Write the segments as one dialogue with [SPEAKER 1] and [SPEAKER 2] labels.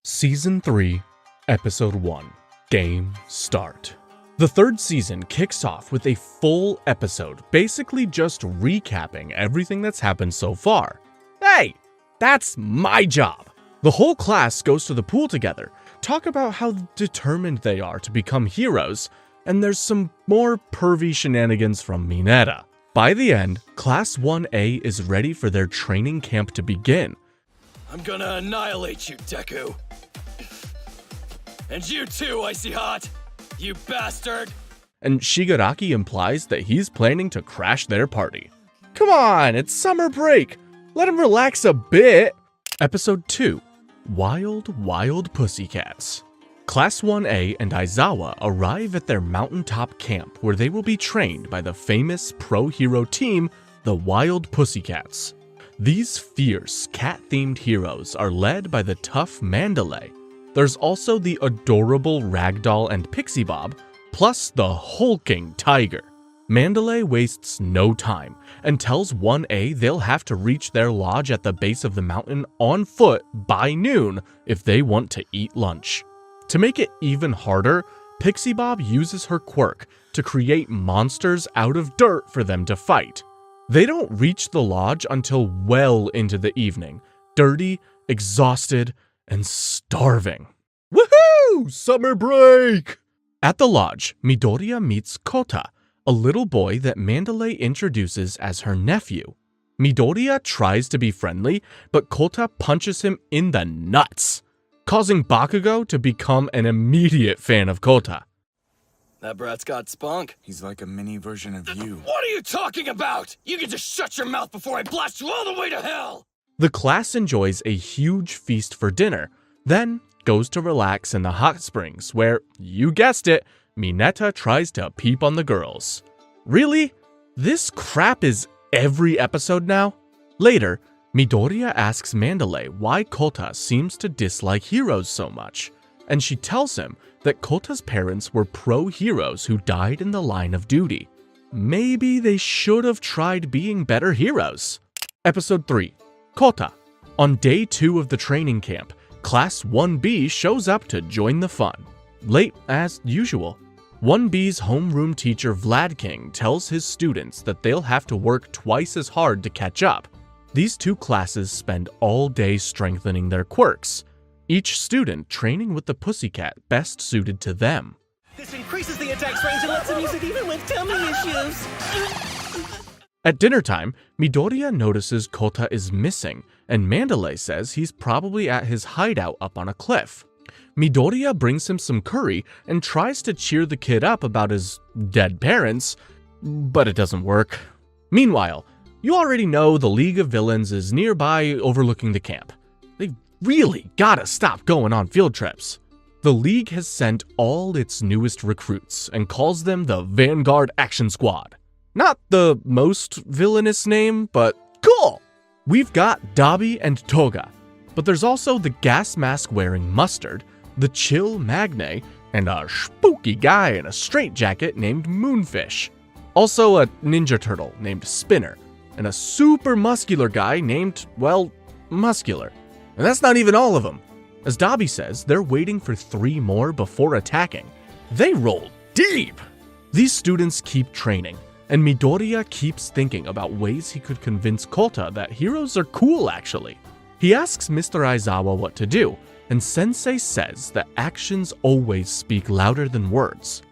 [SPEAKER 1] Season 3, Episode 1, Game Start. The third season kicks off with a full episode, basically just recapping everything that's happened so far. Hey, that's my job! The whole class goes to the pool together, talk about how determined they are to become heroes, and there's some more pervy shenanigans from Mineta. By the end, Class 1A is ready for their training camp to begin.
[SPEAKER 2] I'm gonna annihilate you, Deku. And you too, Icy Hot! You bastard!
[SPEAKER 1] And Shigaraki implies that he's planning to crash their party. Come on, it's summer break! Let him relax a bit! Episode 2, Wild Pussycats. Class 1A and Aizawa arrive at their mountaintop camp where they will be trained by the famous pro-hero team, the Wild Pussycats. These fierce, cat-themed heroes are led by the tough Mandalay. There's also the adorable Ragdoll and Pixie Bob, plus the hulking Tiger. Mandalay wastes no time and tells 1A they'll have to reach their lodge at the base of the mountain on foot by noon if they want to eat lunch. To make it even harder, Pixie Bob uses her quirk to create monsters out of dirt for them to fight. They don't reach the lodge until well into the evening, dirty, exhausted, and starving. Woohoo! Summer break! At the lodge, Midoriya meets Kota, a little boy that Mandalay introduces as her nephew. Midoriya tries to be friendly, but Kota punches him in the nuts, causing Bakugo to become an immediate fan of Kota.
[SPEAKER 2] That brat's got spunk.
[SPEAKER 3] He's like a mini version of you.
[SPEAKER 2] What are you talking about? You can just shut your mouth before I blast you all the way to hell!
[SPEAKER 1] The class enjoys a huge feast for dinner, then goes to relax in the hot springs where, you guessed it, Mineta tries to peep on the girls. Really? This crap is every episode now? Later, Midoriya asks Mandalay why Kota seems to dislike heroes so much, and she tells him that Kota's parents were pro-heroes who died in the line of duty. Maybe they should have tried being better heroes. Episode 3, Kota. On day 2 of the training camp, Class 1B shows up to join the fun. Late as usual. 1B's homeroom teacher Vlad King tells his students that they'll have to work twice as hard to catch up. These two classes spend all day strengthening their quirks, each student training with the pussycat best suited to them.
[SPEAKER 4] This increases the attack's range and lets him use it even with tummy issues.
[SPEAKER 1] At dinner time, Midoriya notices Kota is missing, and Mandalay says he's probably at his hideout up on a cliff. Midoriya brings him some curry and tries to cheer the kid up about his dead parents, but it doesn't work. Meanwhile, you already know the League of Villains is nearby overlooking the camp. They've really gotta stop going on field trips. The League has sent all its newest recruits and calls them the Vanguard Action Squad. Not the most villainous name, but cool! We've got Dabi and Toga, but there's also the gas mask wearing Mustard, the chill Magne, and a spooky guy in a straitjacket named Moonfish. Also a ninja turtle named Spinner, and a super muscular guy named, well, Muscular. And that's not even all of them. As Dabi says, they're waiting for 3 more before attacking. They roll deep! These students keep training, and Midoriya keeps thinking about ways he could convince Kota that heroes are cool actually. He asks Mr. Aizawa what to do, and Sensei says that actions always speak louder than words.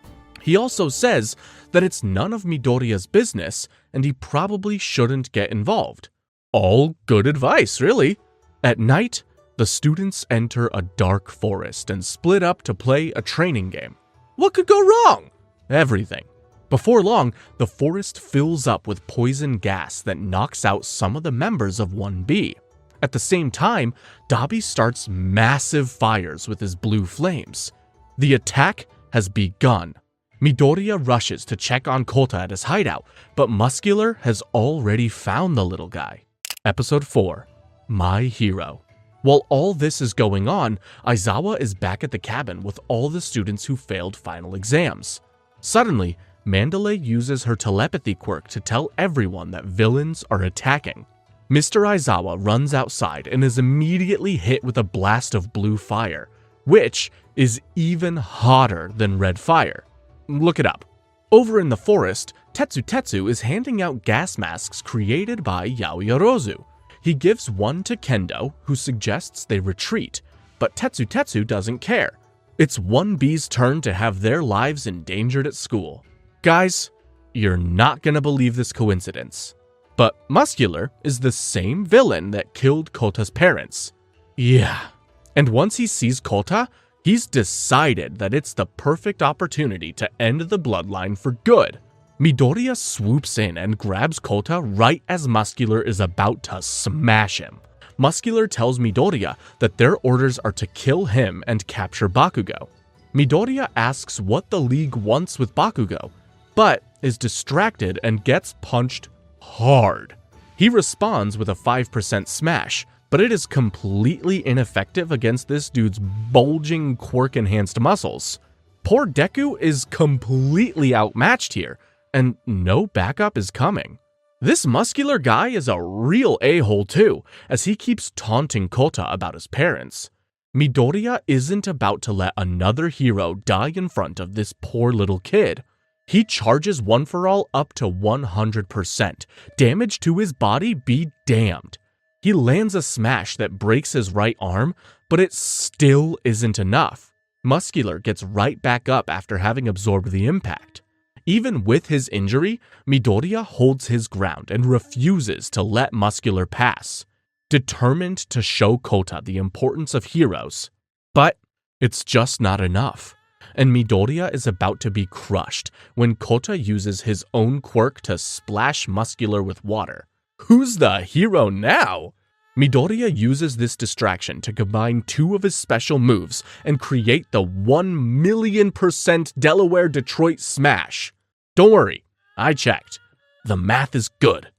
[SPEAKER 1] He also says that it's none of Midoriya's business, and he probably shouldn't get involved. All good advice, really. At night, the students enter a dark forest and split up to play a training game. What could go wrong? Everything. Before long, the forest fills up with poison gas that knocks out some of the members of 1B. At the same time, Dabi starts massive fires with his blue flames. The attack has begun. Midoriya rushes to check on Kota at his hideout, but Muscular has already found the little guy. Episode 4, My Hero. While all this is going on, Aizawa is back at the cabin with all the students who failed final exams. Suddenly, Mandalay uses her telepathy quirk to tell everyone that villains are attacking. Mr. Aizawa runs outside and is immediately hit with a blast of blue fire, which is even hotter than red fire. Look it up. Over in the forest, Tetsu is handing out gas masks created by Yaoyorozu. He gives one to Kendo, who suggests they retreat, but Tetsu doesn't care. It's 1B's turn to have their lives endangered at school. Guys, you're not gonna believe this coincidence, but Muscular is the same villain that killed Kota's parents. Yeah. And once he sees Kota, he's decided that it's the perfect opportunity to end the bloodline for good. Midoriya swoops in and grabs Kota right as Muscular is about to smash him. Muscular tells Midoriya that their orders are to kill him and capture Bakugo. Midoriya asks what the League wants with Bakugo, but is distracted and gets punched hard. He responds with a 5% smash, but it is completely ineffective against this dude's bulging quirk-enhanced muscles. Poor Deku is completely outmatched here, and no backup is coming. This Muscular guy is a real a-hole too, as he keeps taunting Kota about his parents. Midoriya isn't about to let another hero die in front of this poor little kid. He charges One For All up to 100%. Damage to his body be damned. He lands a smash that breaks his right arm, but it still isn't enough. Muscular gets right back up after having absorbed the impact. Even with his injury, Midoriya holds his ground and refuses to let Muscular pass, determined to show Kota the importance of heroes. But it's just not enough, and Midoriya is about to be crushed when Kota uses his own quirk to splash Muscular with water. Who's the hero now? Midoriya uses this distraction to combine two of his special moves and create the 1,000,000% Delaware-Detroit smash. Don't worry, I checked. The math is good.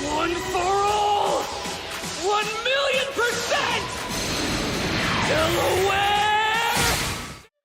[SPEAKER 2] One for all! 1,000,000%! Delaware!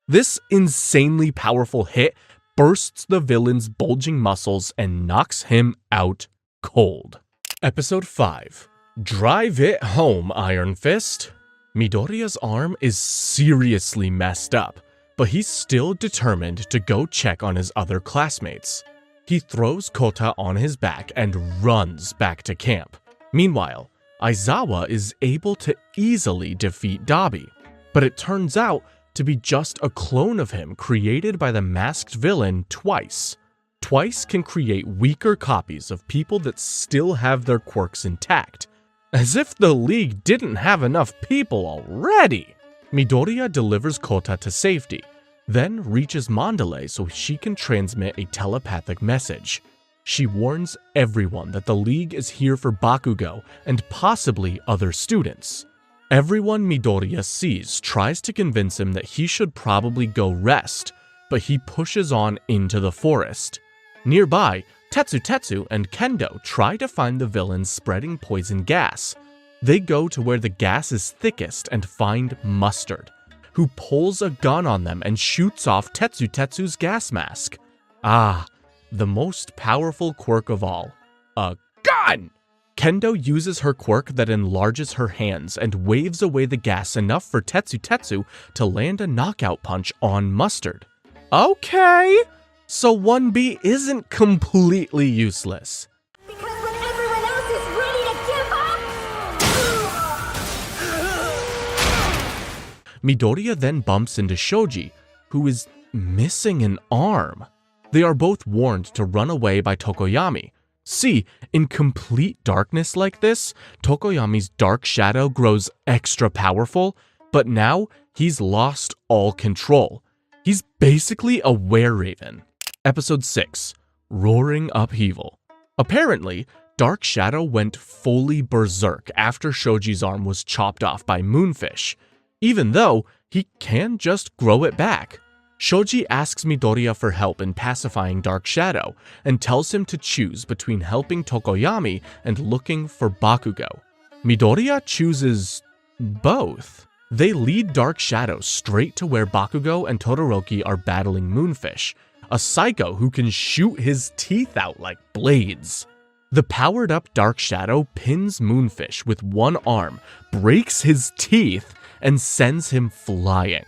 [SPEAKER 1] This insanely powerful hit bursts the villain's bulging muscles and knocks him out cold. Episode 5. Drive it home, Iron Fist. Midoriya's arm is seriously messed up, but he's still determined to go check on his other classmates. He throws Kota on his back and runs back to camp. Meanwhile, Aizawa is able to easily defeat Dabi, but it turns out to be just a clone of him created by the masked villain Twice. Twice can create weaker copies of people that still have their quirks intact. As if the League didn't have enough people already! Midoriya delivers Kota to safety, then reaches Mandalay so she can transmit a telepathic message. She warns everyone that the League is here for Bakugo and possibly other students. Everyone Midoriya sees tries to convince him that he should probably go rest, but he pushes on into the forest. Nearby, Tetsu and Kendo try to find the villains spreading poison gas. They go to where the gas is thickest and find Mustard, who pulls a gun on them and shoots off Tetsu's gas mask. Ah, the most powerful quirk of all. A gun! Kendo uses her quirk that enlarges her hands and waves away the gas enough for Tetsu to land a knockout punch on Mustard. Okay! So 1B isn't completely useless.
[SPEAKER 5] Because when everyone else is ready to give up!
[SPEAKER 1] Midoriya then bumps into Shoji, who is missing an arm. They are both warned to run away by Tokoyami. See, in complete darkness like this, Tokoyami's dark shadow grows extra powerful, but now he's lost all control. He's basically a were-raven. Episode 6. Roaring Upheaval. Apparently, Dark Shadow went fully berserk after Shoji's arm was chopped off by Moonfish, even though he can just grow it back. Shoji asks Midoriya for help in pacifying Dark Shadow and tells him to choose between helping Tokoyami and looking for Bakugo. Midoriya chooses both. They lead Dark Shadow straight to where Bakugo and Todoroki are battling Moonfish, a psycho who can shoot his teeth out like blades. The powered-up Dark Shadow pins Moonfish with one arm, breaks his teeth, and sends him flying.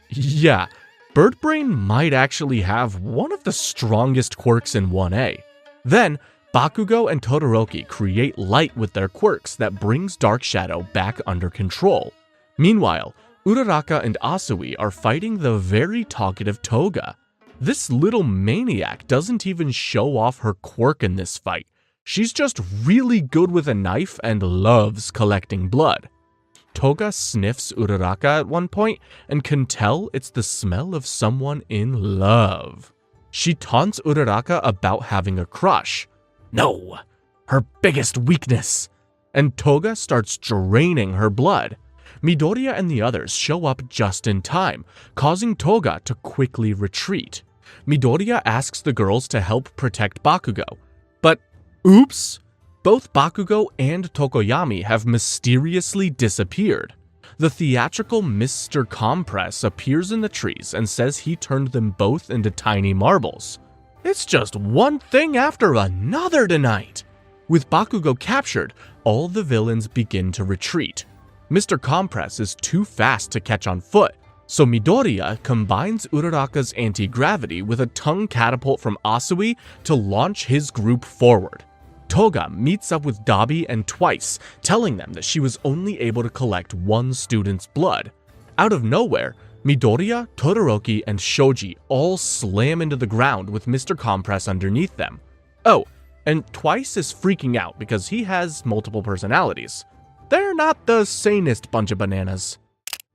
[SPEAKER 1] Yeah, Birdbrain might actually have one of the strongest quirks in 1A. Then, Bakugo and Todoroki create light with their quirks that brings Dark Shadow back under control. Meanwhile, Uraraka and Asui are fighting the very talkative Toga. This little maniac doesn't even show off her quirk in this fight. She's just really good with a knife and loves collecting blood. Toga sniffs Uraraka at one point and can tell it's the smell of someone in love. She taunts Uraraka about having a crush. No, her biggest weakness. And Toga starts draining her blood. Midoriya and the others show up just in time, causing Toga to quickly retreat. Midoriya asks the girls to help protect Bakugo. But oops! Both Bakugo and Tokoyami have mysteriously disappeared. The theatrical Mr. Compress appears in the trees and says he turned them both into tiny marbles. It's just one thing after another tonight! With Bakugo captured, all the villains begin to retreat. Mr. Compress is too fast to catch on foot, so Midoriya combines Uraraka's anti-gravity with a tongue catapult from Asui to launch his group forward. Toga meets up with Dabi and Twice, telling them that she was only able to collect one student's blood. Out of nowhere, Midoriya, Todoroki, and Shoji all slam into the ground with Mr. Compress underneath them. Oh, and Twice is freaking out because he has multiple personalities. They're not the sanest bunch of bananas.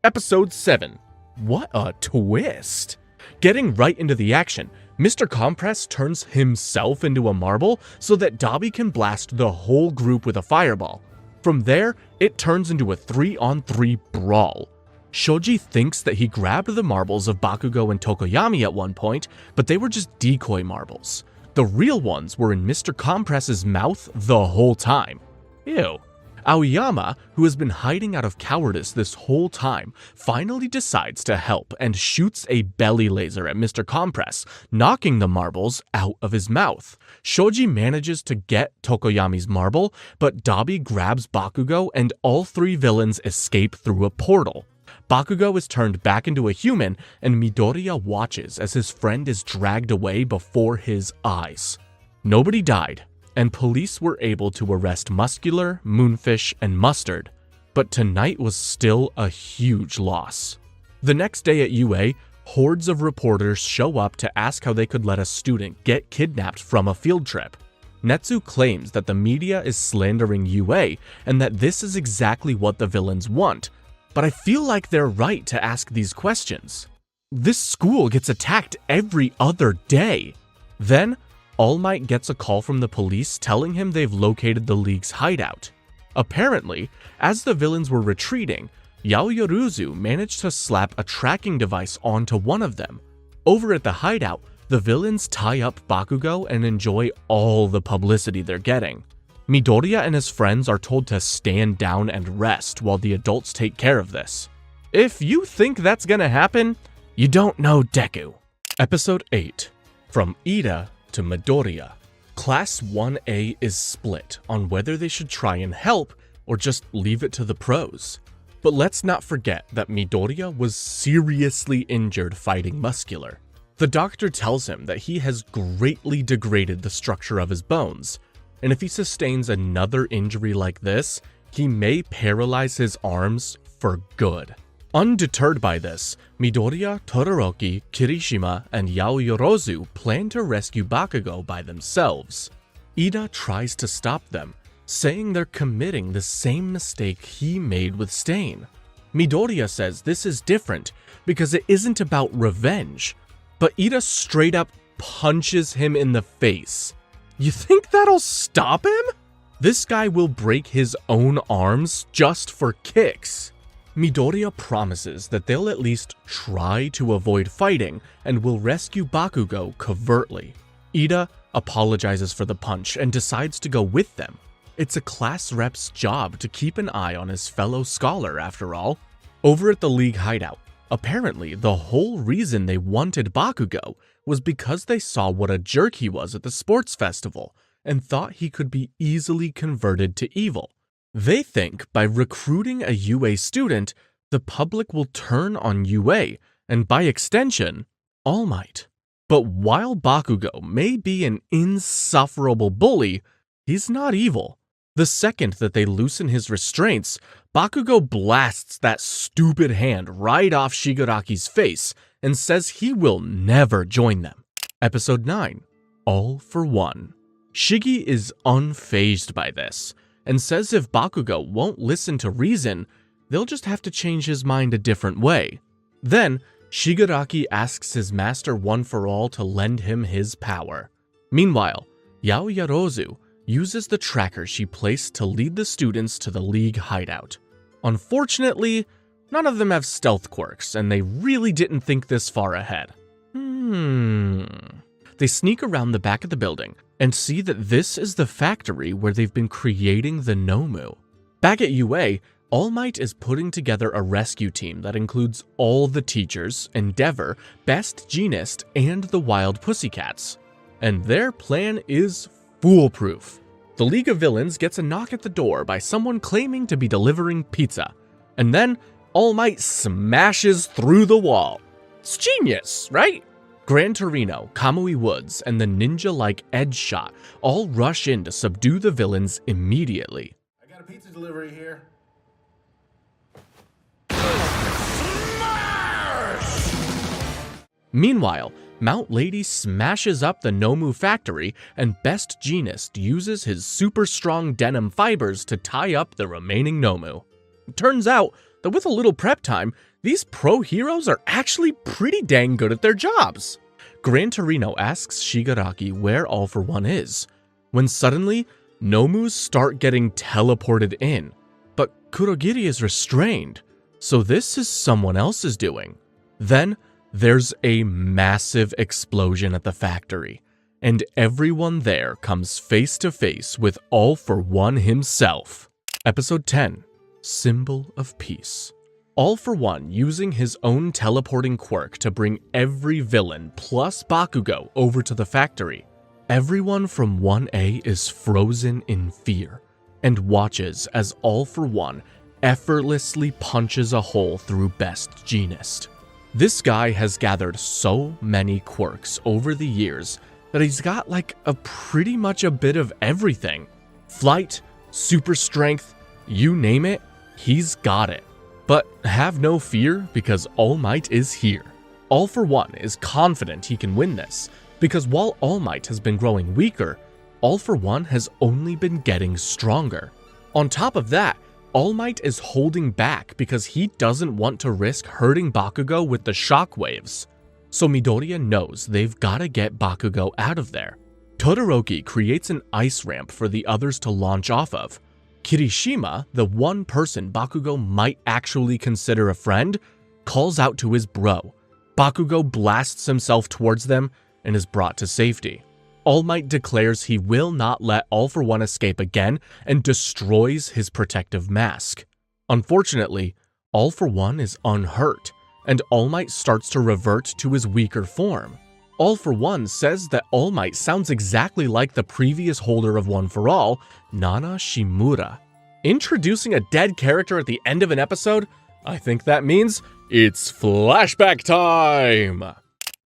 [SPEAKER 1] Episode 7. What a twist! Getting right into the action, Mr. Compress turns himself into a marble so that Dabi can blast the whole group with a fireball. From there, it turns into a 3-on-3 brawl. Shoji thinks that he grabbed the marbles of Bakugo and Tokoyami at one point, but they were just decoy marbles. The real ones were in Mr. Compress's mouth the whole time. Ew. Aoyama, who has been hiding out of cowardice this whole time, finally decides to help and shoots a belly laser at Mr. Compress, knocking the marbles out of his mouth. Shoji manages to get Tokoyami's marble, but Dabi grabs Bakugo and all three villains escape through a portal. Bakugo is turned back into a human, and Midoriya watches as his friend is dragged away before his eyes. Nobody died, and police were able to arrest Muscular, Moonfish, and Mustard, but tonight was still a huge loss. The next day at UA, hordes of reporters show up to ask how they could let a student get kidnapped from a field trip. Netsu claims that the media is slandering UA and that this is exactly what the villains want, but I feel like they're right to ask these questions. This school gets attacked every other day. Then, All Might gets a call from the police telling him they've located the League's hideout. Apparently, as the villains were retreating, Yaoyorozu managed to slap a tracking device onto one of them. Over at the hideout, the villains tie up Bakugo and enjoy all the publicity they're getting. Midoriya and his friends are told to stand down and rest while the adults take care of this. If you think that's gonna happen, you don't know Deku. Episode 8. From Ida to Midoriya. Class 1A is split on whether they should try and help or just leave it to the pros. But let's not forget that Midoriya was seriously injured fighting Muscular. The doctor tells him that he has greatly degraded the structure of his bones, and if he sustains another injury like this, he may paralyze his arms for good. Undeterred by this, Midoriya, Todoroki, Kirishima, and Yaoyorozu plan to rescue Bakugo by themselves. Ida tries to stop them, saying they're committing the same mistake he made with Stain. Midoriya says this is different because it isn't about revenge, but Ida straight up punches him in the face. You think that'll stop him? This guy will break his own arms just for kicks. Midoriya promises that they'll at least try to avoid fighting and will rescue Bakugo covertly. Ida apologizes for the punch and decides to go with them. It's a class rep's job to keep an eye on his fellow scholar after all. Over at the League hideout, apparently the whole reason they wanted Bakugo was because they saw what a jerk he was at the sports festival, and thought he could be easily converted to evil. They think by recruiting a UA student, the public will turn on UA, and by extension, All Might. But while Bakugo may be an insufferable bully, he's not evil. The second that they loosen his restraints, Bakugo blasts that stupid hand right off Shigaraki's face and says he will never join them. Episode 9, All for One. Shigi is unfazed by this, and says if Bakugo won't listen to reason, they'll just have to change his mind a different way. Then, Shigaraki asks his master One for All to lend him his power. Meanwhile, Yaoyorozu uses the tracker she placed to lead the students to the League hideout. Unfortunately, none of them have stealth quirks, and they really didn't think this far ahead. They sneak around the back of the building and see that this is the factory where they've been creating the Nomu. Back at UA, All Might is putting together a rescue team that includes all the teachers, Endeavor, Best Jeanist, and the Wild Pussycats. And their plan is foolproof. The League of Villains gets a knock at the door by someone claiming to be delivering pizza. And then All Might smashes through the wall. It's genius, right? Gran Torino, Kamui Woods, and the ninja-like Edge Shot all rush in to subdue the villains immediately.
[SPEAKER 3] I got a pizza delivery here.
[SPEAKER 1] Meanwhile, Mount Lady smashes up the Nomu factory, and Best Jeanist uses his super strong denim fibers to tie up the remaining Nomu. Turns out that with a little prep time, these pro heroes are actually pretty dang good at their jobs. Gran Torino asks Shigaraki where All for One is, when suddenly, Nomus start getting teleported in. But Kurogiri is restrained, so this is someone else's doing. Then, there's a massive explosion at the factory, and everyone there comes face to face with All for One himself. Episode 10, Symbol of Peace. All for One using his own teleporting quirk to bring every villain plus Bakugo over to the factory. Everyone from 1A is frozen in fear and watches as All for One effortlessly punches a hole through Best Jeanist. This guy has gathered so many quirks over the years that he's got like pretty much a bit of everything. Flight, super strength, you name it, he's got it. But have no fear because All Might is here. All for One is confident he can win this because while All Might has been growing weaker, All for One has only been getting stronger. On top of that, All Might is holding back because he doesn't want to risk hurting Bakugo with the shockwaves. So Midoriya knows they've gotta get Bakugo out of there. Todoroki creates an ice ramp for the others to launch off of. Kirishima, the one person Bakugo might actually consider a friend, calls out to his bro. Bakugo blasts himself towards them and is brought to safety. All Might declares he will not let All for One escape again and destroys his protective mask. Unfortunately, All for One is unhurt, and All Might starts to revert to his weaker form. All for One says that All Might sounds exactly like the previous holder of One for All, Nana Shimura. Introducing a dead character at the end of an episode? I think that means it's flashback time!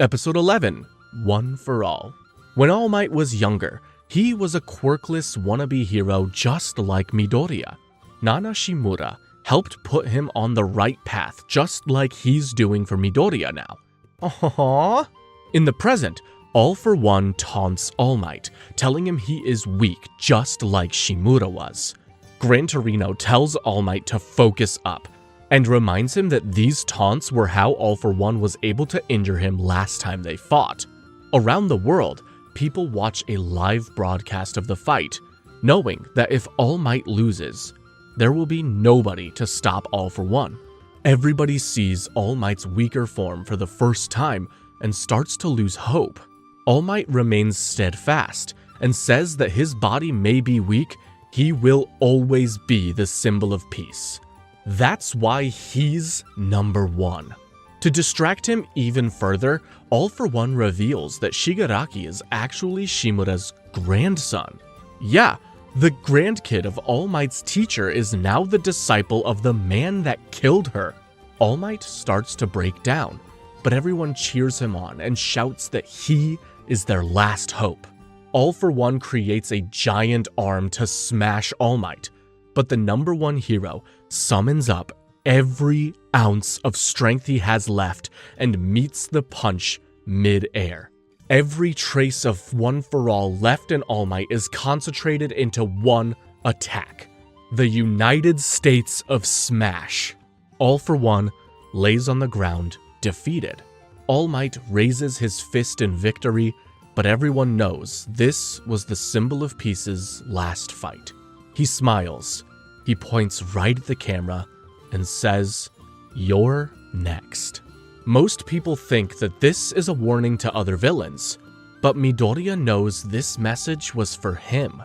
[SPEAKER 1] Episode 11, One for All. When All Might was younger, he was a quirkless wannabe hero just like Midoriya. Nana Shimura helped put him on the right path just like he's doing for Midoriya now. Aww. In the present, All for One taunts All Might, telling him he is weak just like Shimura was. Gran Torino tells All Might to focus up, and reminds him that these taunts were how All for One was able to injure him last time they fought. Around the world, people watch a live broadcast of the fight, knowing that if All Might loses, there will be nobody to stop All for One. Everybody sees All Might's weaker form for the first time and starts to lose hope. All Might remains steadfast and says that his body may be weak, he will always be the symbol of peace. That's why he's number one. To distract him even further, All for One reveals that Shigaraki is actually Shimura's grandson. Yeah, the grandkid of All Might's teacher is now the disciple of the man that killed her. All Might starts to break down, but everyone cheers him on and shouts that he is their last hope. All for One creates a giant arm to smash All Might, but the number one hero summons up every ounce of strength he has left and meets the punch mid-air. Every trace of One for All left in All Might is concentrated into one attack. The United States of Smash. All for One lays on the ground, defeated. All Might raises his fist in victory, but everyone knows this was the symbol of peace's last fight. He smiles. He points right at the camera and says, "You're next." Most people think that this is a warning to other villains, but Midoriya knows this message was for him.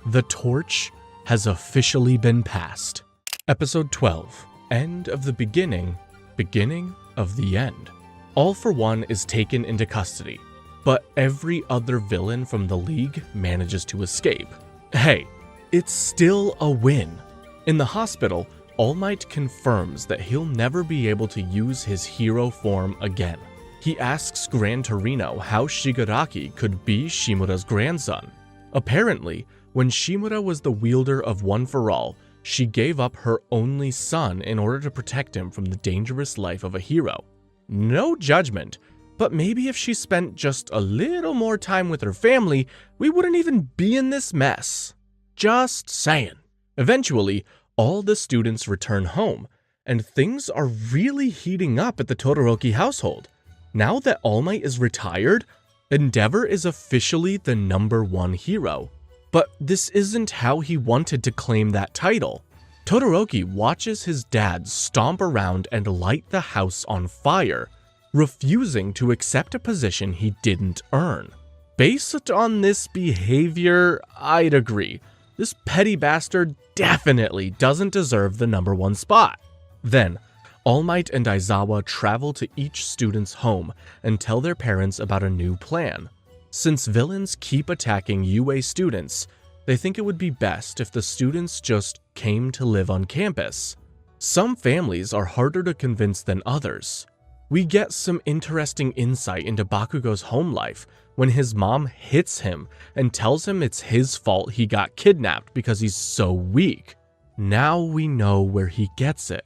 [SPEAKER 1] The torch has officially been passed. Episode 12, End of the Beginning, Beginning of the End. All for One is taken into custody, but every other villain from the League manages to escape. Hey, it's still a win. In the hospital, All Might confirms that he'll never be able to use his hero form again. He asks Gran Torino how Shigaraki could be Shimura's grandson. Apparently, when Shimura was the wielder of One for All, she gave up her only son in order to protect him from the dangerous life of a hero. No judgment, but maybe if she spent just a little more time with her family, we wouldn't even be in this mess. Just saying. Eventually, all the students return home, and things are really heating up at the Todoroki household. Now that All Might is retired, Endeavor is officially the number one hero. But this isn't how he wanted to claim that title. Todoroki watches his dad stomp around and light the house on fire, refusing to accept a position he didn't earn. Based on this behavior, I'd agree. This petty bastard definitely doesn't deserve the number one spot. Then, All Might and Aizawa travel to each student's home and tell their parents about a new plan. Since villains keep attacking UA students, they think it would be best if the students just came to live on campus. Some families are harder to convince than others. We get some interesting insight into Bakugo's home life when his mom hits him and tells him it's his fault he got kidnapped because he's so weak. Now we know where he gets it.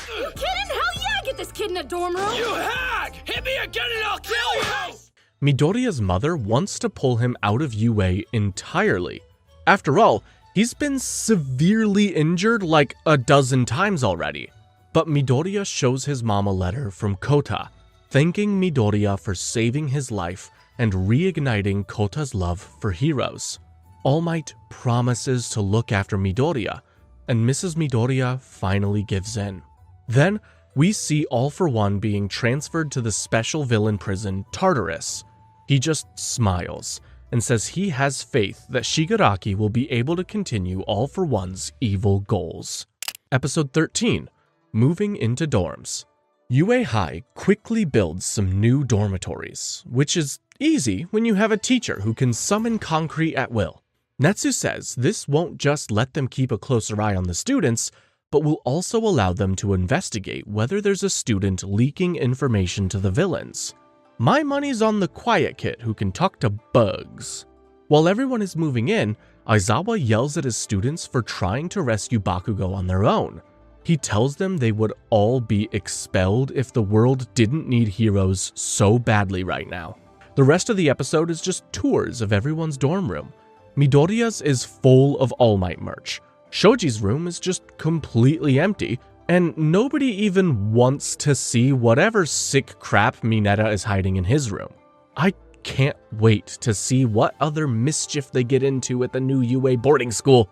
[SPEAKER 5] You kidding? Hell yeah, get this kid in a dorm room!
[SPEAKER 2] You hag! Hit me again and I'll kill you!
[SPEAKER 1] Midoriya's mother wants to pull him out of UA entirely. After all, he's been severely injured like a dozen times already. But Midoriya shows his mom a letter from Kota, thanking Midoriya for saving his life and reigniting Kota's love for heroes. All Might promises to look after Midoriya, and Mrs. Midoriya finally gives in. Then, we see All for One being transferred to the special villain prison Tartarus. He just smiles and says he has faith that Shigaraki will be able to continue All for One's evil goals. Episode 13, Moving into Dorms. UA High quickly builds some new dormitories, which is easy when you have a teacher who can summon concrete at will. Netsu says this won't just let them keep a closer eye on the students, but will also allow them to investigate whether there's a student leaking information to the villains. My money's on the quiet kid who can talk to bugs. While everyone is moving in, Aizawa yells at his students for trying to rescue Bakugo on their own. He tells them they would all be expelled if the world didn't need heroes so badly right now. The rest of the episode is just tours of everyone's dorm room. Midoriya's is full of All Might merch. Shoji's room is just completely empty, and nobody even wants to see whatever sick crap Mineta is hiding in his room. I can't wait to see what other mischief they get into at the new UA boarding school.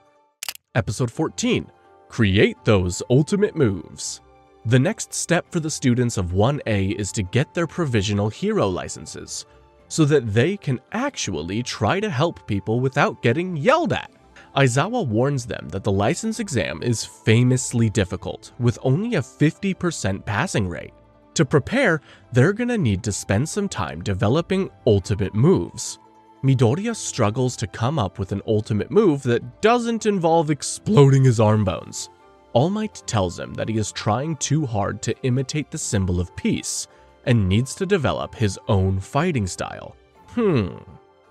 [SPEAKER 1] Episode 14, Create Those Ultimate Moves. The next step for the students of 1A is to get their provisional hero licenses, so that they can actually try to help people without getting yelled at. Aizawa warns them that the license exam is famously difficult, with only a 50% passing rate. To prepare, they're gonna need to spend some time developing ultimate moves. Midoriya struggles to come up with an ultimate move that doesn't involve exploding his arm bones. All Might tells him that he is trying too hard to imitate the symbol of peace and needs to develop his own fighting style.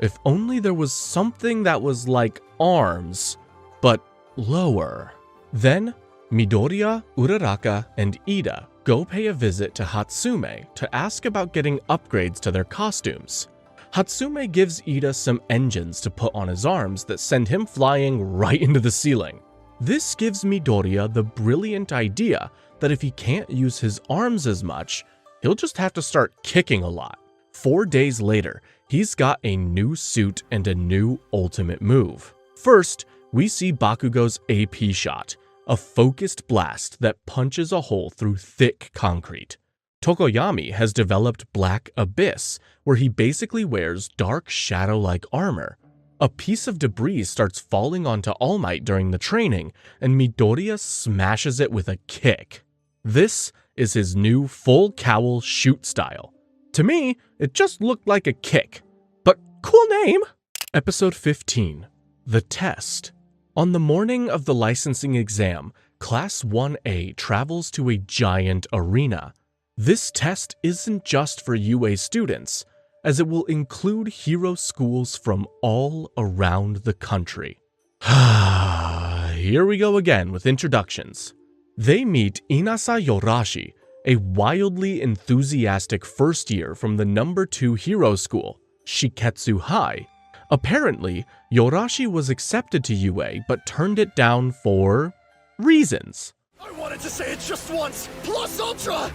[SPEAKER 1] If only there was something that was like arms, but lower. Then, Midoriya, Uraraka, and Ida go pay a visit to Hatsume to ask about getting upgrades to their costumes. Hatsume gives Ida some engines to put on his arms that send him flying right into the ceiling. This gives Midoriya the brilliant idea that if he can't use his arms as much, he'll just have to start kicking a lot. 4 days later, he's got a new suit and a new ultimate move. First, we see Bakugo's AP shot, a focused blast that punches a hole through thick concrete. Tokoyami has developed Black Abyss, where he basically wears dark shadow-like armor. A piece of debris starts falling onto All Might during the training, and Midoriya smashes it with a kick. This is his new full cowl shoot style. To me, it just looked like a kick. But cool name! Episode 15. The Test. On the morning of the licensing exam, Class 1A travels to a giant arena. This test isn't just for UA students, as it will include hero schools from all around the country. Here we go again with introductions. They meet Inasa Yorashi, a wildly enthusiastic first year from the number 2 hero school, Shiketsu High. Apparently, Yorashi was accepted to UA but turned it down for reasons.
[SPEAKER 2] I wanted to say it just once, plus ultra!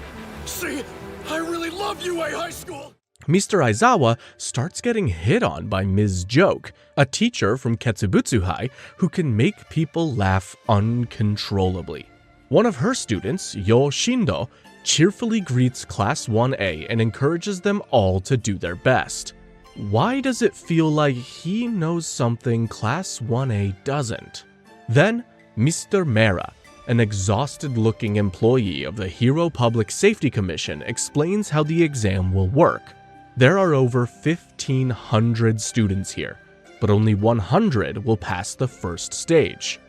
[SPEAKER 2] See, I really love UA High School!
[SPEAKER 1] Mr. Aizawa starts getting hit on by Ms. Joke, a teacher from Ketsubutsu High who can make people laugh uncontrollably. One of her students, Yo Shindo, cheerfully greets Class 1A and encourages them all to do their best. Why does it feel like he knows something Class 1A doesn't? Then, Mr. Mera, an exhausted-looking employee of the Hero Public Safety Commission, explains how the exam will work. There are over 1,500 students here, but only 100 will pass the first stage.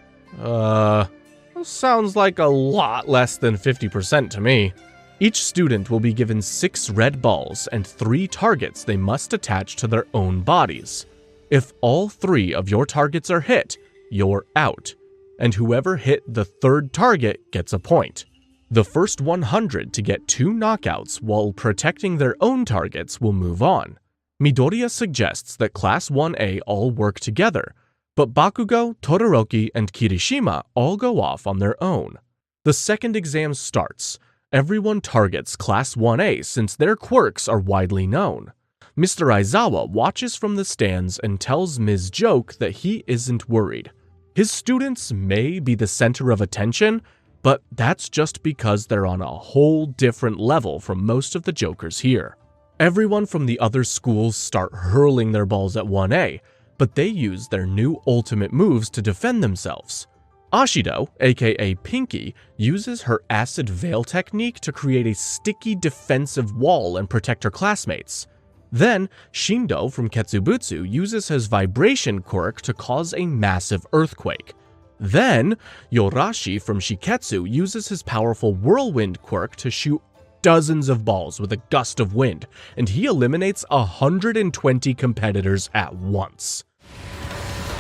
[SPEAKER 1] Sounds like a lot less than 50% to me. Each student will be given 6 red balls and 3 targets they must attach to their own bodies. If all 3 of your targets are hit, you're out, and whoever hit the 3rd target gets a point. The first 100 to get 2 knockouts while protecting their own targets will move on. Midoriya suggests that Class 1A all work together, but Bakugo, Todoroki, and Kirishima all go off on their own. The second exam starts. Everyone targets Class 1A since their quirks are widely known. Mr. Aizawa watches from the stands and tells Ms. Joke that he isn't worried. His students may be the center of attention, but that's just because they're on a whole different level from most of the Jokers here. Everyone from the other schools start hurling their balls at 1A, but they use their new ultimate moves to defend themselves. Ashido, aka Pinky, uses her acid veil technique to create a sticky defensive wall and protect her classmates. Then, Shindo from Ketsubutsu uses his vibration quirk to cause a massive earthquake. Then, Yorashi from Shiketsu uses his powerful whirlwind quirk to shoot dozens of balls with a gust of wind, and he eliminates 120 competitors at once.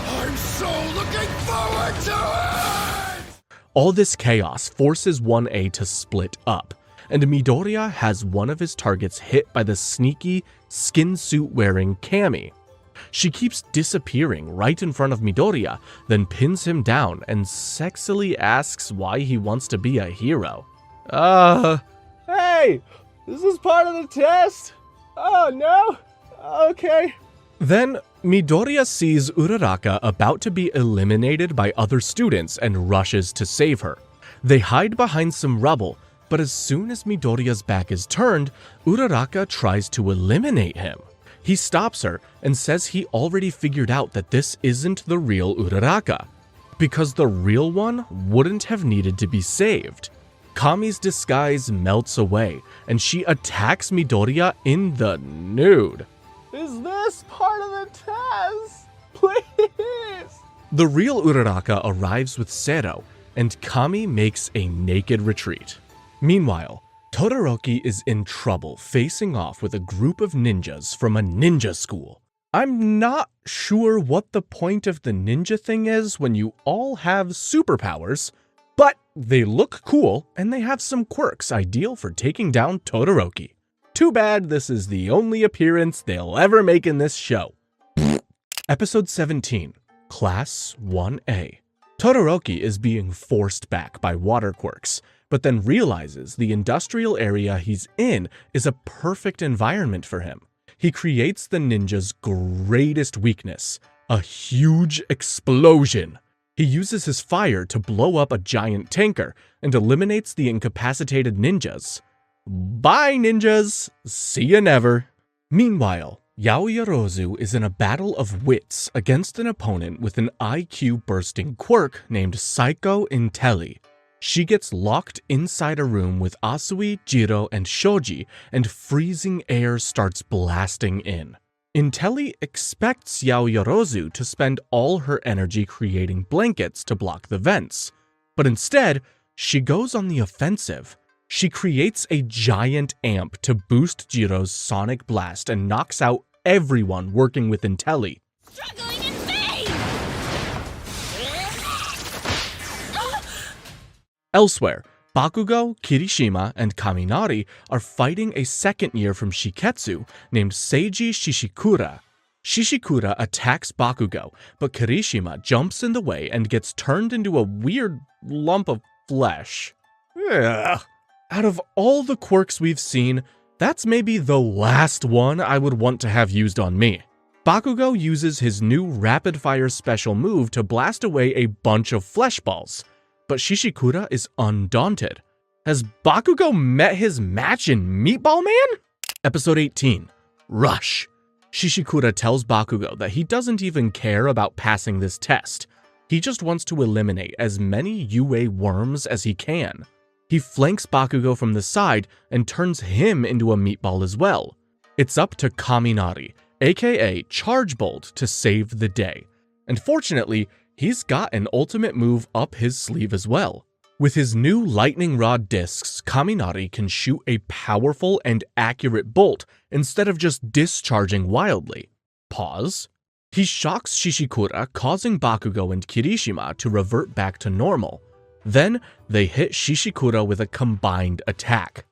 [SPEAKER 2] I'm so looking forward to it!
[SPEAKER 1] All this chaos forces 1A to split up, and Midoriya has one of his targets hit by the sneaky, skin suit wearing Kami. She keeps disappearing right in front of Midoriya, then pins him down and sexily asks why he wants to be a hero.
[SPEAKER 4] Hey! Is this part of the test? Oh, no? Okay.
[SPEAKER 1] Then, Midoriya sees Uraraka about to be eliminated by other students and rushes to save her. They hide behind some rubble, but as soon as Midoriya's back is turned, Uraraka tries to eliminate him. He stops her and says he already figured out that this isn't the real Uraraka, because the real one wouldn't have needed to be saved. Kami's disguise melts away, and she attacks Midoriya in the nude.
[SPEAKER 4] Is this part of the test? Please!
[SPEAKER 1] The real Uraraka arrives with Sero, and Kami makes a naked retreat. Meanwhile, Todoroki is in trouble facing off with a group of ninjas from a ninja school. I'm not sure what the point of the ninja thing is when you all have superpowers, but they look cool and they have some quirks ideal for taking down Todoroki. Too bad this is the only appearance they'll ever make in this show. Episode 17, Class 1A. Todoroki is being forced back by water quirks, but then realizes the industrial area he's in is a perfect environment for him. He creates the ninja's greatest weakness, a huge explosion. He uses his fire to blow up a giant tanker and eliminates the incapacitated ninjas. Bye, ninjas! See ya never! Meanwhile, Yaoyorozu is in a battle of wits against an opponent with an IQ-bursting quirk named Psycho Intelli. She gets locked inside a room with Asui, Jiro, and Shoji, and freezing air starts blasting in. Intelli expects Yaoyorozu to spend all her energy creating blankets to block the vents, but instead, she goes on the offensive. She creates a giant amp to boost Jiro's sonic blast and knocks out everyone working with Intelli.
[SPEAKER 5] Struggling in vain!
[SPEAKER 1] Elsewhere, Bakugo, Kirishima, and Kaminari are fighting a second year from Shiketsu named Seiji Shishikura. Shishikura attacks Bakugo, but Kirishima jumps in the way and gets turned into a weird lump of flesh. Ugh. Out of all the quirks we've seen, that's maybe the last one I would want to have used on me. Bakugo uses his new rapid-fire special move to blast away a bunch of flesh balls, but Shishikura is undaunted. Has Bakugo met his match in Meatball Man? Episode 18, Rush. Shishikura tells Bakugo that he doesn't even care about passing this test. He just wants to eliminate as many UA worms as he can. He flanks Bakugo from the side and turns him into a meatball as well. It's up to Kaminari, aka Charge Bolt, to save the day. And fortunately, he's got an ultimate move up his sleeve as well. With his new lightning rod discs, Kaminari can shoot a powerful and accurate bolt instead of just discharging wildly. Pause. He shocks Shishikura, causing Bakugo and Kirishima to revert back to normal. Then, they hit Shishikura with a combined attack.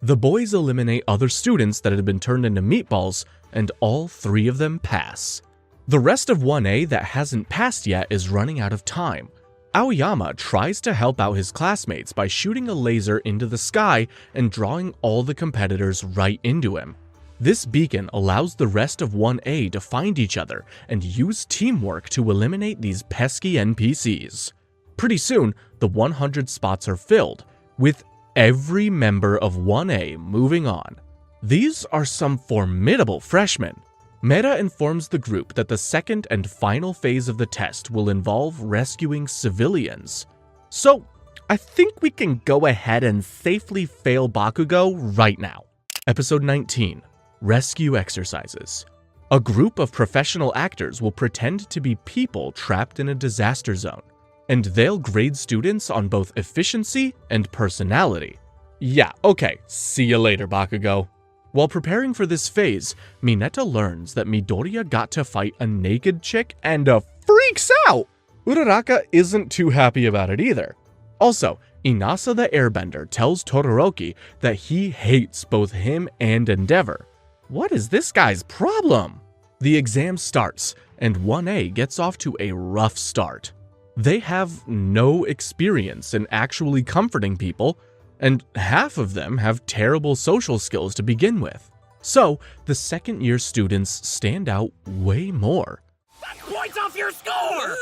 [SPEAKER 1] The boys eliminate other students that had been turned into meatballs, and all three of them pass. The rest of 1A that hasn't passed yet is running out of time. Aoyama tries to help out his classmates by shooting a laser into the sky and drawing all the competitors right into him. This beacon allows the rest of 1A to find each other and use teamwork to eliminate these pesky NPCs. Pretty soon, the 100 spots are filled, with every member of 1A moving on. These are some formidable freshmen. Meta informs the group that the second and final phase of the test will involve rescuing civilians. So, I think we can go ahead and safely fail Bakugo right now. Episode 19. Rescue Exercises. A group of professional actors will pretend to be people trapped in a disaster zone, and they'll grade students on both efficiency and personality. Yeah, okay, see you later, Bakugo. While preparing for this phase, Mineta learns that Midoriya got to fight a naked chick and freaks out! Uraraka isn't too happy about it either. Also, Inasa the Airbender tells Todoroki that he hates both him and Endeavor. What is this guy's problem? The exam starts, and 1A gets off to a rough start. They have no experience in actually comforting people, and half of them have terrible social skills to begin with. So, the second-year students stand out way more.
[SPEAKER 2] That points off your score!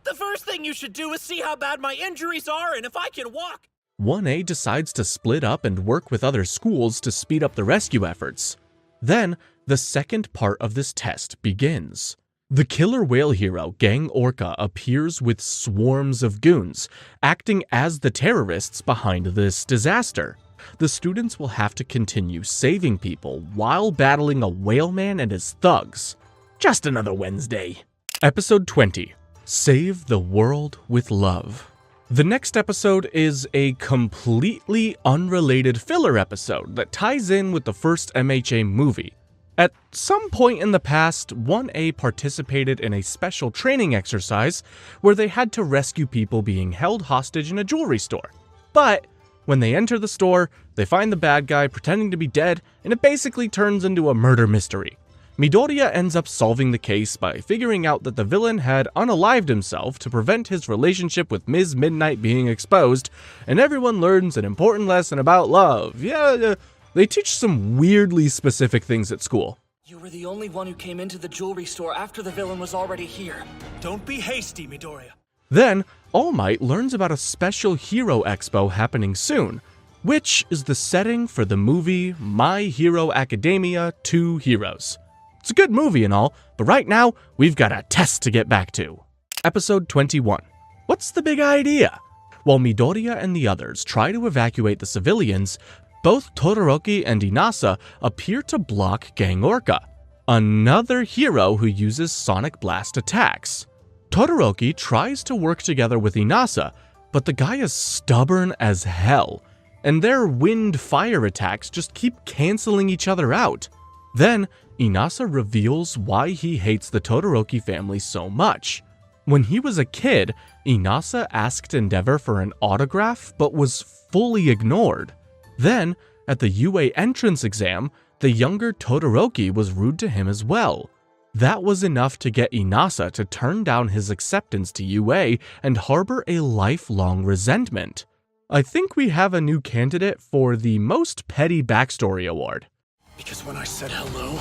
[SPEAKER 2] The first thing you should do is see how bad my injuries are and if I can walk.
[SPEAKER 1] 1A decides to split up and work with other schools to speed up the rescue efforts. Then, the second part of this test begins. The killer whale hero, Gang Orca, appears with swarms of goons, acting as the terrorists behind this disaster. The students will have to continue saving people while battling a whaleman and his thugs. Just another Wednesday. Episode 20. Save the World with Love. The next episode is a completely unrelated filler episode that ties in with the first MHA movie. At some point in the past, 1A participated in a special training exercise where they had to rescue people being held hostage in a jewelry store. But when they enter the store, they find the bad guy pretending to be dead, and it basically turns into a murder mystery. Midoriya ends up solving the case by figuring out that the villain had unalived himself to prevent his relationship with Ms. Midnight being exposed, and everyone learns an important lesson about love. Yeah, they teach some weirdly specific things at school.
[SPEAKER 6] You were the only one who came into the jewelry store after the villain was already here.
[SPEAKER 2] Don't be hasty, Midoriya.
[SPEAKER 1] Then, All Might learns about a special hero expo happening soon, which is the setting for the movie My Hero Academia 2 Heroes. It's a good movie and all, but right now, we've got a test to get back to. Episode 21. What's the big idea? While Midoriya and the others try to evacuate the civilians, both Todoroki and Inasa appear to block Gang Orca, another hero who uses Sonic Blast attacks. Todoroki tries to work together with Inasa, but the guy is stubborn as hell, and their wind-fire attacks just keep canceling each other out. Then, Inasa reveals why he hates the Todoroki family so much. When he was a kid, Inasa asked Endeavor for an autograph but was fully ignored. Then, at the UA entrance exam, the younger Todoroki was rude to him as well. That was enough to get Inasa to turn down his acceptance to UA and harbor a lifelong resentment. I think we have a new candidate for the Most Petty Backstory Award.
[SPEAKER 6] Because when I said hello,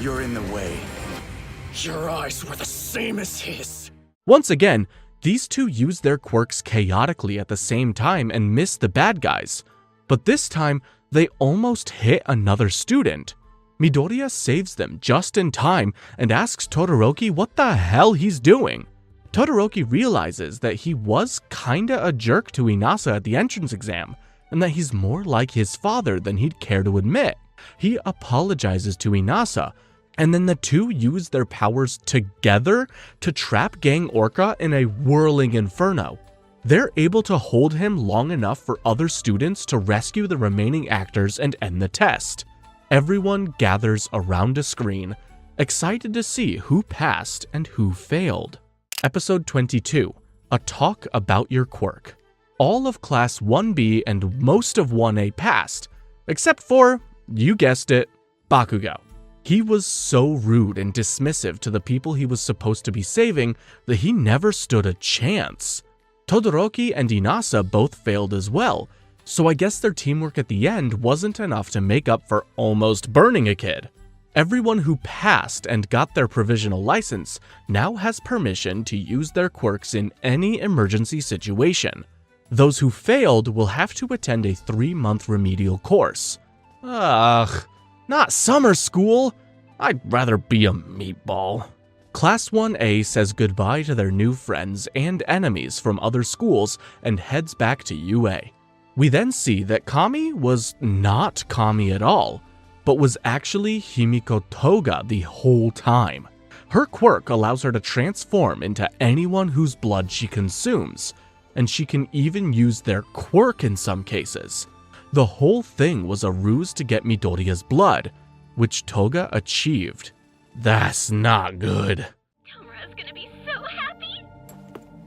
[SPEAKER 3] You're in the way.
[SPEAKER 6] your eyes were the same as his.
[SPEAKER 1] Once again, these two use their quirks chaotically at the same time and miss the bad guys. But this time, they almost hit another student. Midoriya saves them just in time and asks Todoroki what the hell he's doing. Todoroki realizes that he was kinda a jerk to Inasa at the entrance exam, and that he's more like his father than he'd care to admit. He apologizes to Inasa, and then the two use their powers together to trap Gang Orca in a whirling inferno. They're able to hold him long enough for other students to rescue the remaining actors and end the test. Everyone gathers around a screen, excited to see who passed and who failed. Episode 22. A Talk About Your Quirk. All of Class 1B and most of 1A passed, except for, you guessed it, Bakugo. He was so rude and dismissive to the people he was supposed to be saving that he never stood a chance. Todoroki and Inasa both failed as well, so I guess their teamwork at the end wasn't enough to make up for almost burning a kid. Everyone who passed and got their provisional license now has permission to use their quirks in any emergency situation. Those who failed will have to attend a 3-month remedial course. Ugh, not summer school. I'd rather be a meatball. Class 1A says goodbye to their new friends and enemies from other schools and heads back to UA. We then see that Kami was not Kami at all, but was actually Himiko Toga the whole time. Her quirk allows her to transform into anyone whose blood she consumes, and she can even use their quirk in some cases. The whole thing was a ruse to get Midoriya's blood, which Toga achieved. That's not good.
[SPEAKER 5] Tomura's gonna be so happy.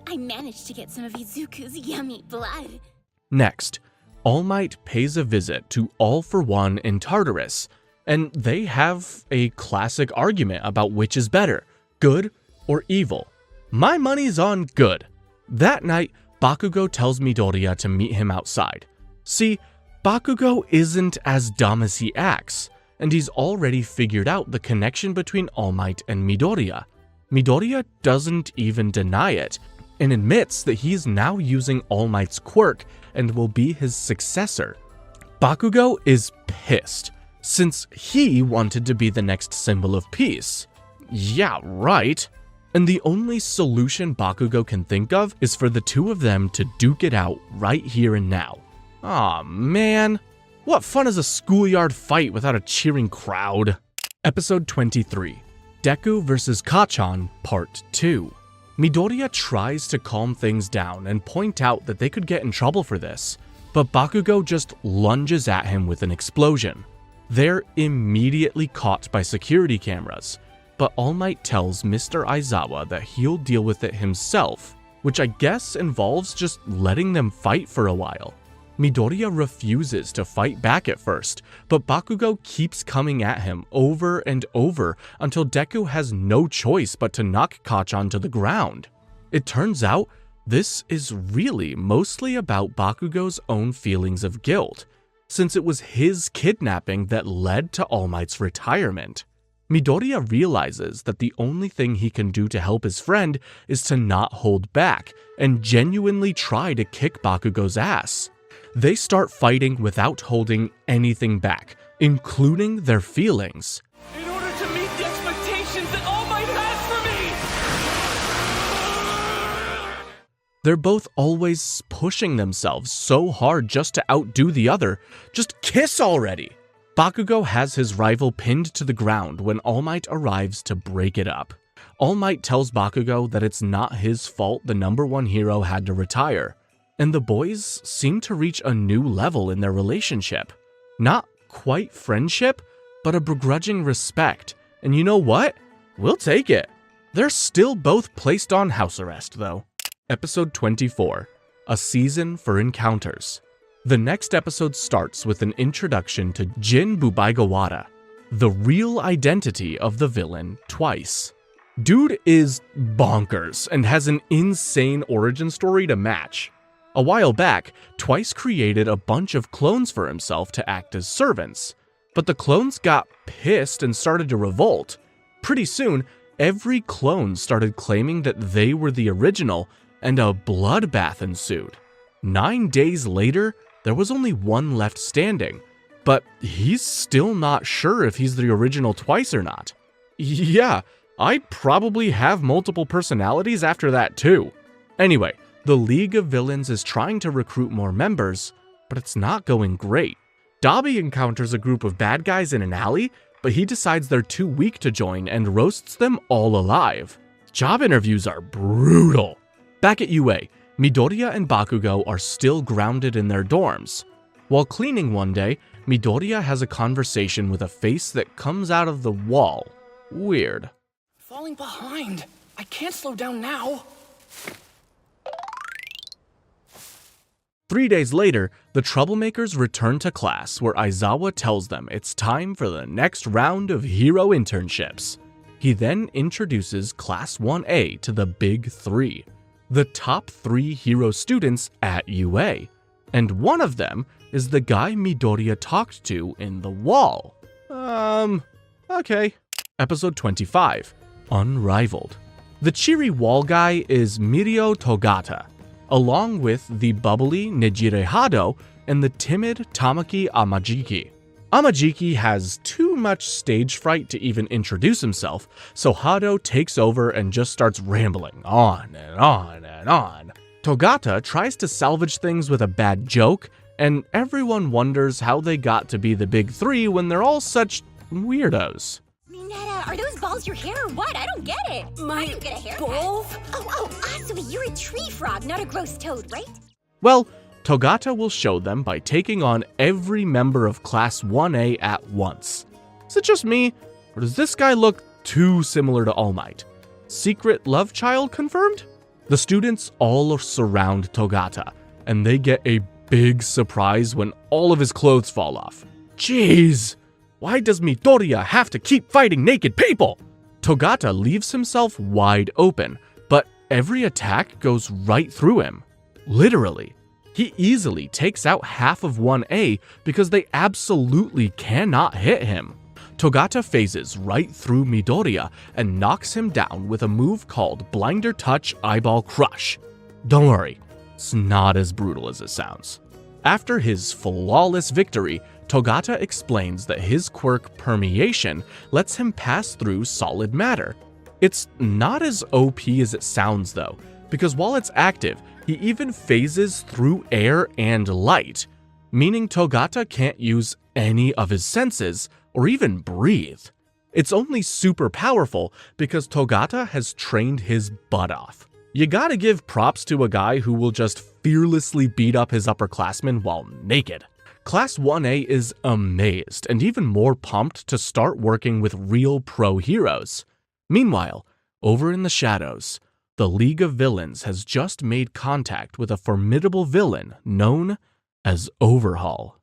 [SPEAKER 5] I managed to get some of Izuku's yummy blood.
[SPEAKER 1] Next, All Might pays a visit to All for One in Tartarus, and they have a classic argument about which is better, good or evil. My money's on good. That night, Bakugo tells Midoriya to meet him outside. See, Bakugo isn't as dumb as he acts, and he's already figured out the connection between All Might and Midoriya. Midoriya doesn't even deny it, and admits that he's now using All Might's quirk and will be his successor. Bakugo is pissed, since he wanted to be the next symbol of peace. Yeah, right. And the only solution Bakugo can think of is for the two of them to duke it out right here and now. Aw, man. What fun is a schoolyard fight without a cheering crowd? Episode 23, Deku vs. Kacchan Part 2. Midoriya tries to calm things down and point out that they could get in trouble for this, but Bakugo just lunges at him with an explosion. They're immediately caught by security cameras, but All Might tells Mr. Aizawa that he'll deal with it himself, which I guess involves just letting them fight for a while. Midoriya refuses to fight back at first, but Bakugo keeps coming at him over and over until Deku has no choice but to knock Kacchan to the ground. It turns out this is really mostly about Bakugo's own feelings of guilt, since it was his kidnapping that led to All Might's retirement. Midoriya realizes that the only thing he can do to help his friend is to not hold back and genuinely try to kick Bakugo's ass. They start fighting without holding anything back, including their feelings.
[SPEAKER 6] In order to meet the expectations that All Might has for me!
[SPEAKER 1] They're both always pushing themselves so hard just to outdo the other. Just kiss already! Bakugo has his rival pinned to the ground when All Might arrives to break it up. All Might tells Bakugo that it's not his fault the #1 hero had to retire, and the boys seem to reach a new level in their relationship. Not quite friendship, but a begrudging respect. And you know what? We'll take it. They're still both placed on house arrest, though. Episode 24, A Season for Encounters. The next episode starts with an introduction to Jin Bubaigawara, the real identity of the villain Twice. Dude is bonkers and has an insane origin story to match. A while back, Twice created a bunch of clones for himself to act as servants, but the clones got pissed and started to revolt. Pretty soon, every clone started claiming that they were the original, and a bloodbath ensued. 9 days later, there was only one left standing, but he's still not sure if he's the original Twice or not. Yeah, I'd probably have multiple personalities after that too. Anyway, the League of Villains is trying to recruit more members, but it's not going great. Dabi encounters a group of bad guys in an alley, but he decides they're too weak to join and roasts them all alive. Job interviews are brutal. Back at UA, Midoriya and Bakugo are still grounded in their dorms. While cleaning one day, Midoriya has a conversation with a face that comes out of the wall. Weird.
[SPEAKER 6] Falling behind. I can't slow down now.
[SPEAKER 1] 3 days later, the troublemakers return to class where Aizawa tells them it's time for the next round of hero internships. He then introduces Class 1A to the Big Three, the top 3 hero students at UA, and one of them is the guy Midoriya talked to in the wall. Okay. Episode 25, Unrivaled. The cheery wall guy is Mirio Togata, along with the bubbly Nejire Hado and the timid Tamaki Amajiki. Amajiki has too much stage fright to even introduce himself, so Hado takes over and just starts rambling on and on and on. Togata tries to salvage things with a bad joke, and everyone wonders how they got to be the Big Three when they're all such weirdos.
[SPEAKER 5] Minetta, are those balls your hair or what? I don't get it.
[SPEAKER 6] My
[SPEAKER 5] You get a haircut.
[SPEAKER 6] balls?
[SPEAKER 5] Asui, you're a tree frog, not a gross toad, right?
[SPEAKER 1] Well, Togata will show them by taking on every member of Class 1A at once. Is it just me, or does this guy look too similar to All Might? Secret love child confirmed? The students all surround Togata, and they get a big surprise when all of his clothes fall off. Jeez! Why does Midoriya have to keep fighting naked people? Togata leaves himself wide open, but every attack goes right through him. Literally. He easily takes out half of 1A because they absolutely cannot hit him. Togata phases right through Midoriya and knocks him down with a move called Blinder Touch Eyeball Crush. Don't worry, it's not as brutal as it sounds. After his flawless victory, Togata explains that his quirk Permeation lets him pass through solid matter. It's not as OP as it sounds though, because while it's active, he even phases through air and light. meaning Togata can't use any of his senses or even breathe. It's only super powerful because Togata has trained his butt off. You gotta give props to a guy who will just fearlessly beat up his upperclassmen while naked. Class 1A is amazed and even more pumped to start working with real pro heroes. Meanwhile, over in the shadows, the League of Villains has just made contact with a formidable villain known as Overhaul.